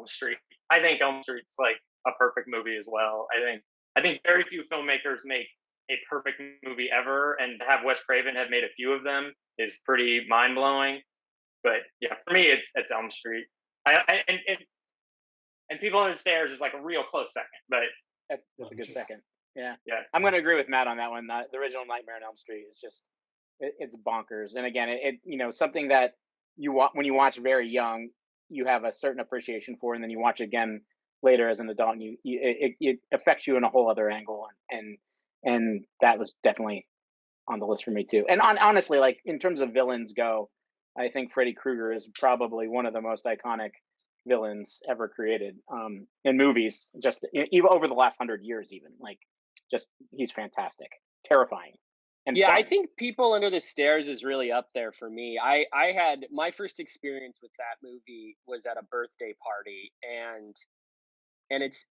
Street. I think Elm Street's like a perfect movie as well. I think very few filmmakers make a perfect movie ever, and to have Wes Craven have made a few of them is pretty mind blowing. But yeah, for me, it's Elm Street. And People on the Stairs is like a real close second, but That's a good second. Yeah, yeah, I'm going to agree with Matt on that one. The original Nightmare on Elm Street is just it's bonkers. And again, something that when you watch very young, you have a certain appreciation for, and then you watch again later as an adult, and it affects you in a whole other angle. And that was definitely on the list for me too. And honestly, like in terms of villains go, I think Freddy Krueger is probably one of the most iconic villains ever created in movies. Just even over the last 100 years, even like, just he's fantastic, terrifying, and Yeah, I fun. think People Under the Stairs is really up there for me. I had my first experience with that movie was at a birthday party, and it's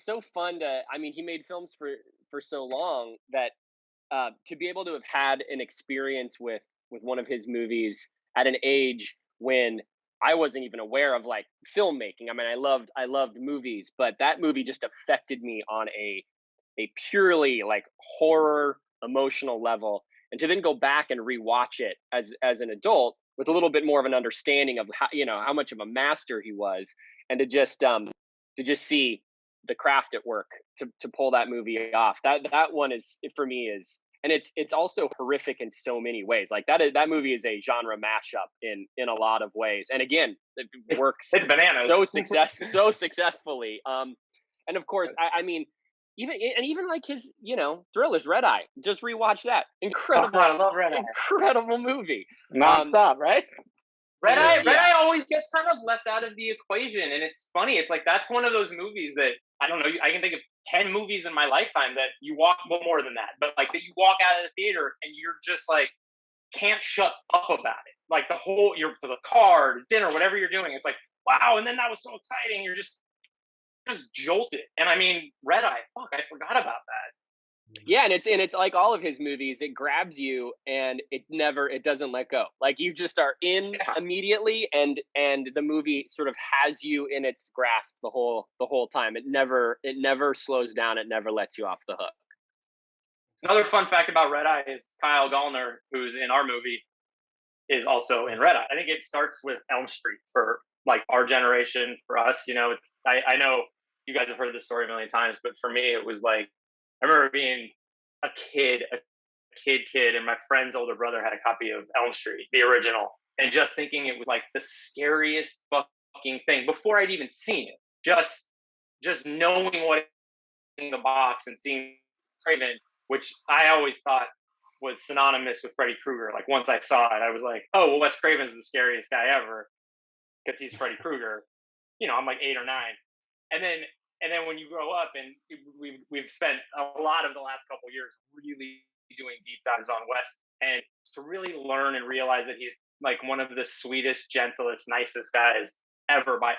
so fun to. I mean, he made films for so long that to be able to have had an experience with one of his movies at an age when I wasn't even aware of like filmmaking. I mean, I loved movies, but that movie just affected me on a purely like horror emotional level, and to then go back and rewatch it as an adult with a little bit more of an understanding of how much of a master he was, and to just see the craft at work to pull that movie off. That one is for me is, and it's also horrific in so many ways. Like that movie is a genre mashup in a lot of ways, and again, it works it's bananas. so successfully. And of course, I mean, even like his thrillers, Red Eye. Just rewatch that. Incredible, I love Red Eye. incredible movie. Nonstop, right? Red Eye Yeah. always gets kind of left out of the equation, and it's funny. It's like that's one of those movies that I don't know. I can think of 10 movies in my lifetime that you walk well more than that, but like that you walk out of the theater and you're just like can't shut up about it. Like you're to the car, dinner, whatever you're doing. It's like wow, and then that was so exciting. You're just jolted. And I mean, Red Eye. Fuck, I forgot about that. Yeah, and it's like all of his movies. It grabs you, and it doesn't let go. Like you just are in Yeah. immediately, and the movie sort of has you in its grasp the whole time. It never slows down. It never lets you off the hook. Another fun fact about Red Eye is Kyle Gallner, who's in our movie, is also in Red Eye. I think it starts with Elm Street for like our generation. For us, I know you guys have heard this story a million times, but for me, it was like I remember being a kid, and my friend's older brother had a copy of Elm Street, the original, and just thinking it was like the scariest fucking thing before I'd even seen it. Just knowing what in the box and seeing Craven, which I always thought was synonymous with Freddy Krueger. Like once I saw it, I was like, oh, well, Wes Craven's the scariest guy ever because he's Freddy Krueger. I'm like 8 or 9, and then when you grow up and we've spent a lot of the last couple of years really doing deep dives on Wes, and to really learn and realize that he's like one of the sweetest, gentlest, nicest guys ever by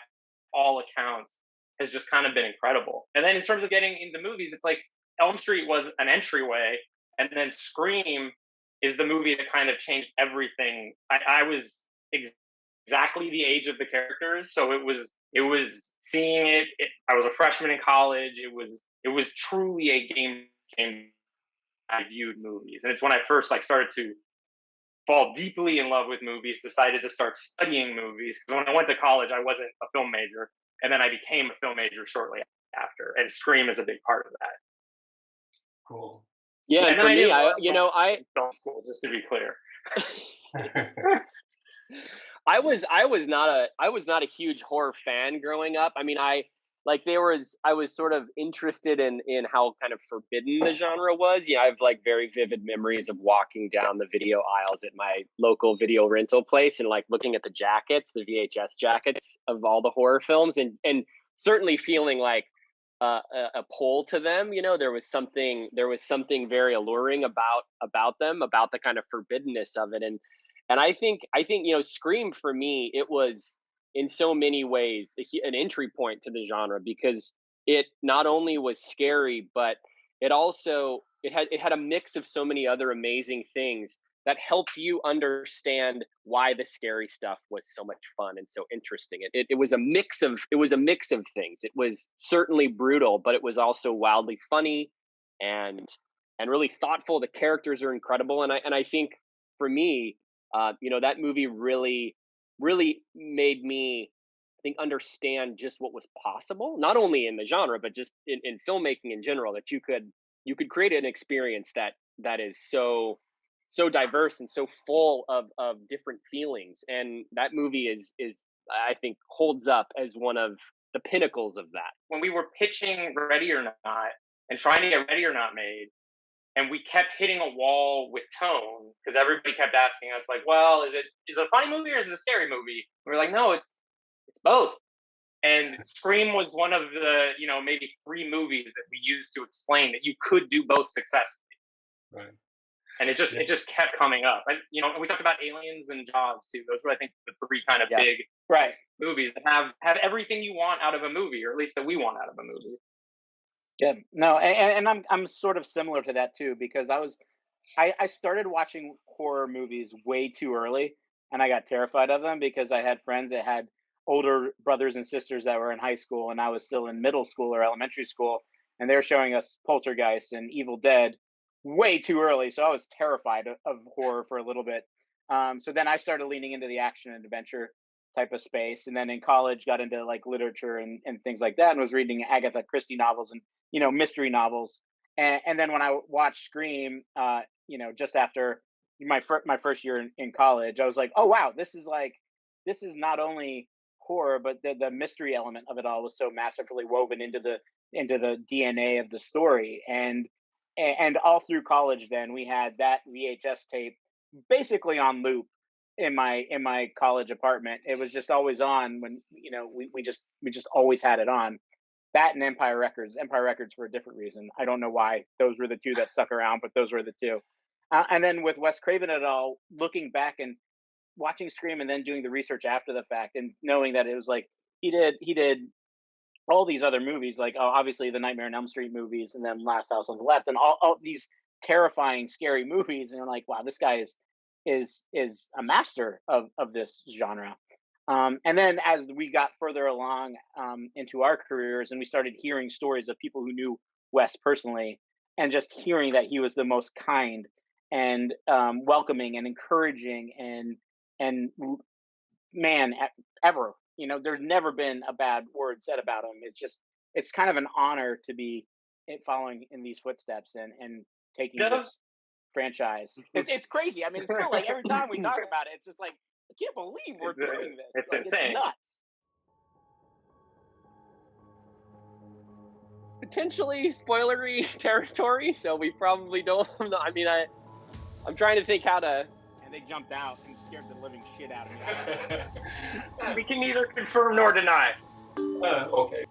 all accounts has just kind of been incredible. And then in terms of getting into movies, it's like Elm Street was an entryway, and then Scream is the movie that kind of changed everything. I was exactly the age of the characters, so it was seeing it. I was a freshman in college. It was truly a game I viewed movies, and it's when I first like started to fall deeply in love with movies. Decided to start studying movies because when I went to college, I wasn't a film major, and then I became a film major shortly after. And Scream is a big part of that. Cool. Yeah, and and for then me, I film school, just to be clear. I was not a huge horror fan growing up. I mean, I was sort of interested in how kind of forbidden the genre was. I have like very vivid memories of walking down the video aisles at my local video rental place and like looking at the jackets, the VHS jackets of all the horror films, and certainly feeling like a pull to them. There was something very alluring about them, about the kind of forbiddenness of it, and I think Scream for me, it was in so many ways an entry point to the genre because it not only was scary, but it had a mix of so many other amazing things that helped you understand why the scary stuff was so much fun and so interesting. It was a mix of things. It was certainly brutal, but it was also wildly funny and really thoughtful. The characters are incredible, and I think for me, that movie really made me, I think, understand just what was possible, not only in the genre but just in filmmaking in general. That you could create an experience that is so diverse and so full of different feelings, and that movie is I think holds up as one of the pinnacles of that. When we were pitching Ready or Not and trying to get Ready or Not made, and we kept hitting a wall with tone because everybody kept asking us, like, well, is it a funny movie or is it a scary movie? We were like, no, it's both. And Scream was one of the, maybe 3 movies that we used to explain that you could do both successfully. Right. And it just kept coming up. And, we talked about Aliens and Jaws too. Those were, I think, the 3 kind of big movies that have everything you want out of a movie, or at least that we want out of a movie. Yeah, no, and I'm sort of similar to that too, because I started watching horror movies way too early, and I got terrified of them because I had friends that had older brothers and sisters that were in high school, and I was still in middle school or elementary school, and they're showing us Poltergeist and Evil Dead way too early, so I was terrified of horror for a little bit. So then I started leaning into the action and adventure type of space, and then in college got into like literature and things like that, and was reading Agatha Christie novels and mystery novels. And then when I watched Scream, just after my first year in college, I was like, oh wow, this is not only horror, but the mystery element of it all was so masterfully woven into the DNA of the story. And all through college, then we had that VHS tape basically on loop in my college apartment. It was just always on when we just always had it on. That and Empire Records for a different reason. I don't know why. Those were the 2 that stuck around, but those were the 2. And then with Wes Craven et al., looking back and watching Scream and then doing the research after the fact and knowing that it was like he did all these other movies, like obviously the Nightmare on Elm Street movies, and then Last House on the Left, and all these terrifying, scary movies. And you're like, wow, this guy is a master of this genre. And then as we got further along into our careers, and we started hearing stories of people who knew Wes personally, and just hearing that he was the most kind and welcoming and encouraging and man ever. There's never been a bad word said about him. It's kind of an honor to be following in these footsteps and taking this franchise. It's crazy. I mean, it's still like every time we talk about it, it's just like, I can't believe we're doing this. It's like, insane. It's nuts. Potentially spoilery territory, so we probably don't. I mean, I'm trying to think how to. And they jumped out and scared the living shit out of me. We can neither confirm nor deny. Okay.